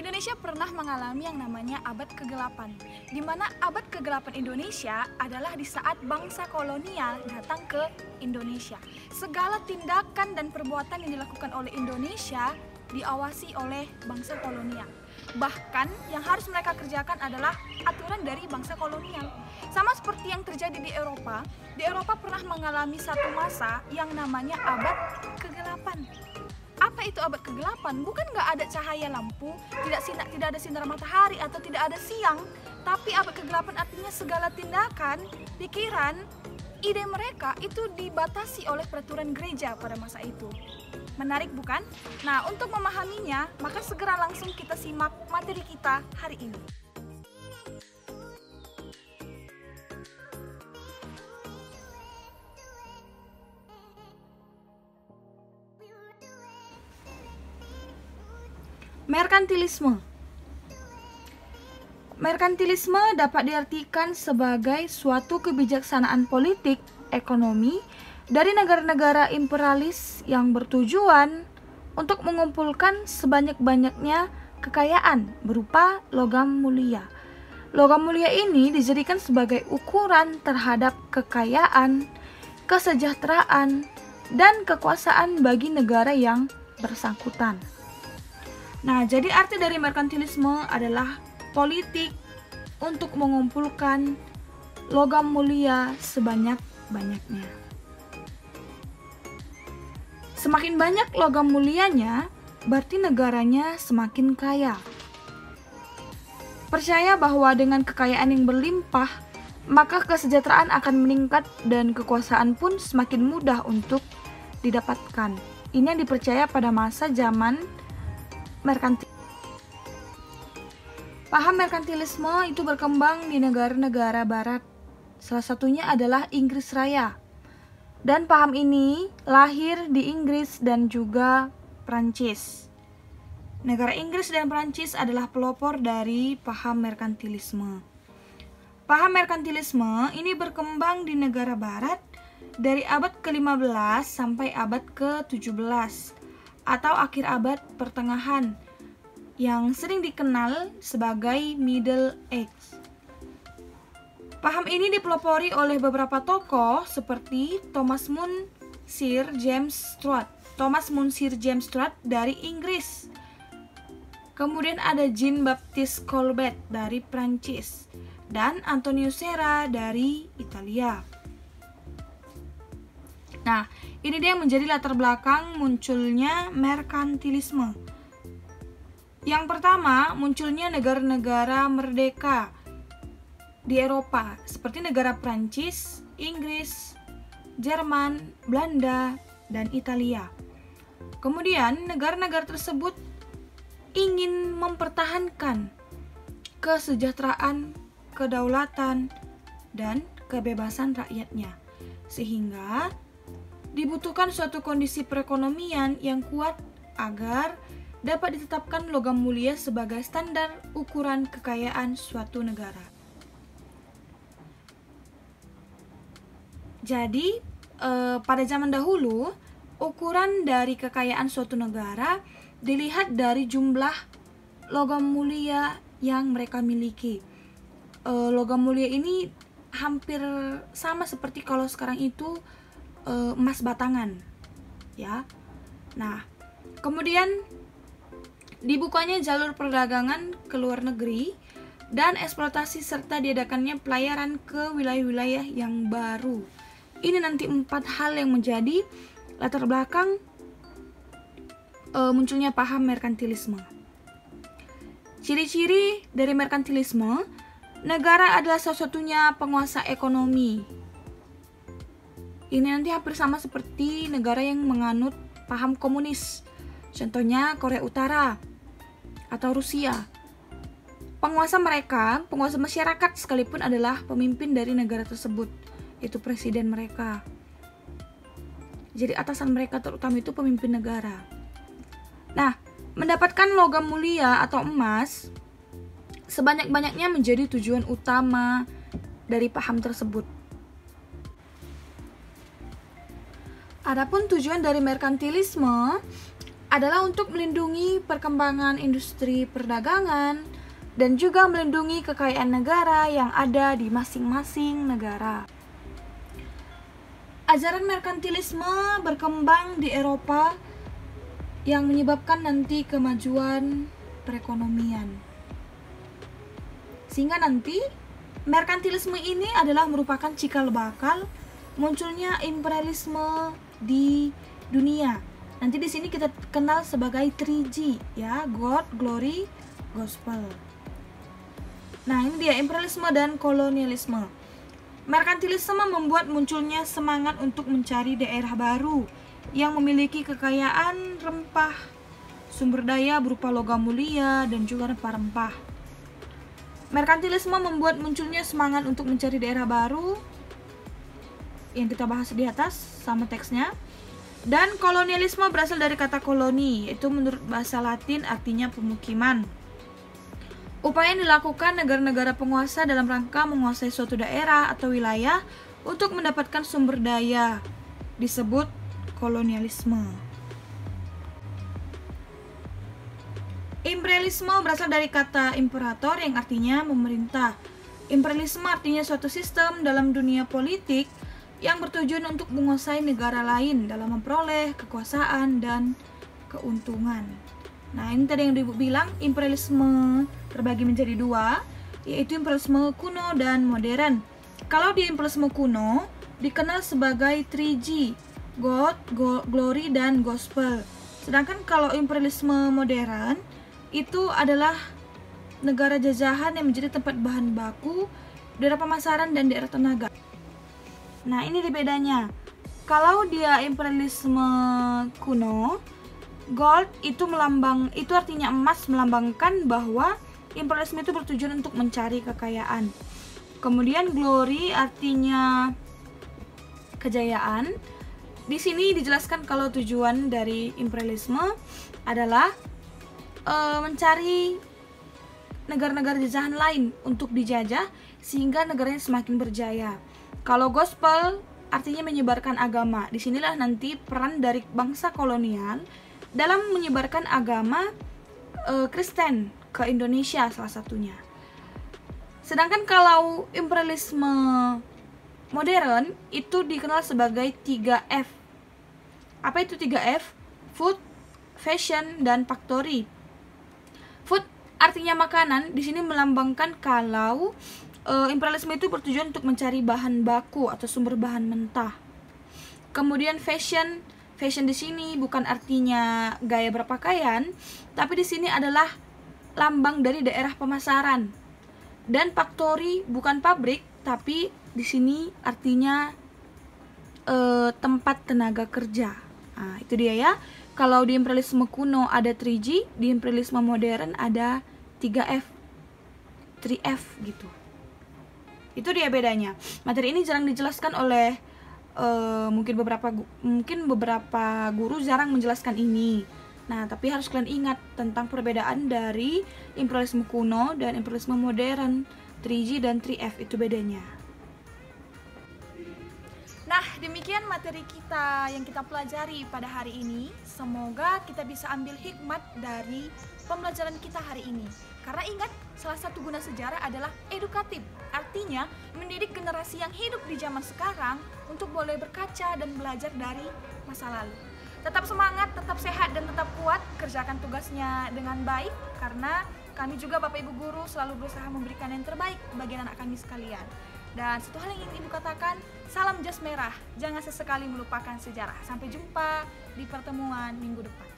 Indonesia pernah mengalami yang namanya abad kegelapan, di mana abad kegelapan Indonesia adalah di saat bangsa kolonial datang ke Indonesia. Segala tindakan dan perbuatan yang dilakukan oleh Indonesia diawasi oleh bangsa kolonial. Bahkan yang harus mereka kerjakan adalah aturan dari bangsa kolonial. Sama seperti yang terjadi di Eropa pernah mengalami satu masa yang namanya abad kegelapan. Apa itu abad kegelapan? Bukan nggak ada cahaya lampu, tidak ada sinar matahari atau tidak ada siang, tapi abad kegelapan artinya segala tindakan, pikiran, ide mereka itu dibatasi oleh peraturan gereja pada masa itu. Menarik bukan? Nah, untuk memahaminya, maka segera langsung kita simak materi kita hari ini. Merkantilisme. Merkantilisme dapat diartikan sebagai suatu kebijaksanaan politik, ekonomi dari negara-negara imperialis yang bertujuan untuk mengumpulkan sebanyak-banyaknya kekayaan berupa logam mulia. Logam mulia ini dijadikan sebagai ukuran terhadap kekayaan, kesejahteraan, dan kekuasaan bagi negara yang bersangkutan. Nah, jadi arti dari merkantilisme adalah politik untuk mengumpulkan logam mulia sebanyak-banyaknya. Semakin banyak logam mulianya, berarti negaranya semakin kaya. Percaya bahwa dengan kekayaan yang berlimpah, maka kesejahteraan akan meningkat dan kekuasaan pun semakin mudah untuk didapatkan. Ini yang dipercaya pada masa zaman merkantil. Paham merkantilisme itu berkembang di negara-negara barat. Salah satunya adalah Inggris Raya. Dan paham ini lahir di Inggris dan juga Prancis. Negara Inggris dan Prancis adalah pelopor dari paham merkantilisme. Paham merkantilisme ini berkembang di negara barat dari abad ke-15 sampai abad ke-17 atau akhir abad pertengahan yang sering dikenal sebagai Middle Age. Paham ini dipelopori oleh beberapa tokoh seperti Thomas Mun Sir James Stuart dari Inggris. Kemudian ada Jean-Baptiste Colbert dari Prancis dan Antonio Serra dari Italia. Nah, ini dia yang menjadi latar belakang munculnya merkantilisme. Yang pertama, munculnya negara-negara merdeka di Eropa, seperti negara Prancis, Inggris, Jerman, Belanda, dan Italia. Kemudian, negara-negara tersebut ingin mempertahankan kesejahteraan, kedaulatan, dan kebebasan rakyatnya, sehingga dibutuhkan suatu kondisi perekonomian yang kuat agar dapat ditetapkan logam mulia sebagai standar ukuran kekayaan suatu negara. Jadi, pada zaman dahulu, ukuran dari kekayaan suatu negara dilihat dari jumlah logam mulia yang mereka miliki. Logam mulia ini hampir sama seperti kalau sekarang itu emas batangan, ya. Nah, kemudian dibukanya jalur perdagangan ke luar negeri dan eksploitasi serta diadakannya pelayaran ke wilayah-wilayah yang baru. Ini nanti 4 hal yang menjadi latar belakang munculnya paham merkantilisme. Ciri-ciri dari merkantilisme, negara adalah salah satunya penguasa ekonomi. Ini nanti hampir sama seperti negara yang menganut paham komunis. Contohnya Korea Utara atau Rusia. Penguasa masyarakat sekalipun adalah pemimpin dari negara tersebut, yaitu presiden mereka. Jadi atasan mereka terutama itu pemimpin negara. Nah, mendapatkan logam mulia atau emas sebanyak-banyaknya menjadi tujuan utama dari paham tersebut. Adapun tujuan dari merkantilisme adalah untuk melindungi perkembangan industri perdagangan dan juga melindungi kekayaan negara yang ada di masing-masing negara. Ajaran merkantilisme berkembang di Eropa yang menyebabkan nanti kemajuan perekonomian. Sehingga nanti merkantilisme ini adalah merupakan cikal bakal munculnya imperialisme di dunia. Nanti di sini kita kenal sebagai 3G ya, God, Glory, Gospel. Nah, ini dia imperialisme dan kolonialisme. Merkantilisme membuat munculnya semangat untuk mencari daerah baru yang memiliki kekayaan rempah, sumber daya berupa logam mulia dan juga rempah-rempah. Merkantilisme membuat munculnya semangat untuk mencari daerah baru yang kita bahas di atas sama teksnya. Dan kolonialisme berasal dari kata koloni, yaitu menurut bahasa Latin artinya pemukiman. Upaya yang dilakukan negara-negara penguasa dalam rangka menguasai suatu daerah atau wilayah untuk mendapatkan sumber daya disebut kolonialisme. Imperialisme berasal dari kata imperator yang artinya memerintah. Imperialisme artinya suatu sistem dalam dunia politik yang bertujuan untuk menguasai negara lain dalam memperoleh kekuasaan dan keuntungan. Nah, ini tadi yang Ibu bilang, imperialisme terbagi menjadi dua, yaitu imperialisme kuno dan modern. Kalau di imperialisme kuno dikenal sebagai 3G, God, Glory, dan Gospel. Sedangkan kalau imperialisme modern itu adalah negara jajahan yang menjadi tempat bahan baku, daerah pemasaran, dan daerah tenaga. Nah, ini bedanya. Kalau dia imperialisme kuno, gold itu artinya emas, melambangkan bahwa imperialisme itu bertujuan untuk mencari kekayaan. Kemudian glory artinya kejayaan. Di sini dijelaskan kalau tujuan dari imperialisme adalah mencari negara-negara jajahan lain untuk dijajah sehingga negaranya semakin berjaya. Kalau gospel artinya menyebarkan agama. Disinilah nanti peran dari bangsa kolonial dalam menyebarkan agama Kristen ke Indonesia salah satunya. Sedangkan kalau imperialisme modern itu dikenal sebagai 3F. Apa itu 3F? Food, fashion, dan factory. Food artinya makanan, di sini melambangkan kalau imperialisme itu bertujuan untuk mencari bahan baku atau sumber bahan mentah. Kemudian fashion di sini bukan artinya gaya berpakaian, tapi di sini adalah lambang dari daerah pemasaran. Dan factory bukan pabrik, tapi di sini artinya tempat tenaga kerja. Nah, itu dia ya. Kalau di imperialisme kuno ada 3G, di imperialisme modern ada 3F gitu. Itu dia bedanya. Materi ini jarang dijelaskan oleh mungkin beberapa guru jarang menjelaskan ini. Nah, tapi harus kalian ingat tentang perbedaan dari imperialisme kuno dan imperialisme modern. 3G dan 3F itu bedanya. Nah, demikian materi kita yang kita pelajari pada hari ini. Semoga kita bisa ambil hikmat dari pembelajaran kita hari ini. Karena ingat, salah satu guna sejarah adalah edukatif. Artinya, mendidik generasi yang hidup di zaman sekarang untuk boleh berkaca dan belajar dari masa lalu. Tetap semangat, tetap sehat, dan tetap kuat. Kerjakan tugasnya dengan baik, karena kami juga Bapak Ibu Guru selalu berusaha memberikan yang terbaik bagi anak kami sekalian. Dan satu hal yang ingin Ibu katakan, salam jas merah, jangan sesekali melupakan sejarah. Sampai jumpa di pertemuan minggu depan.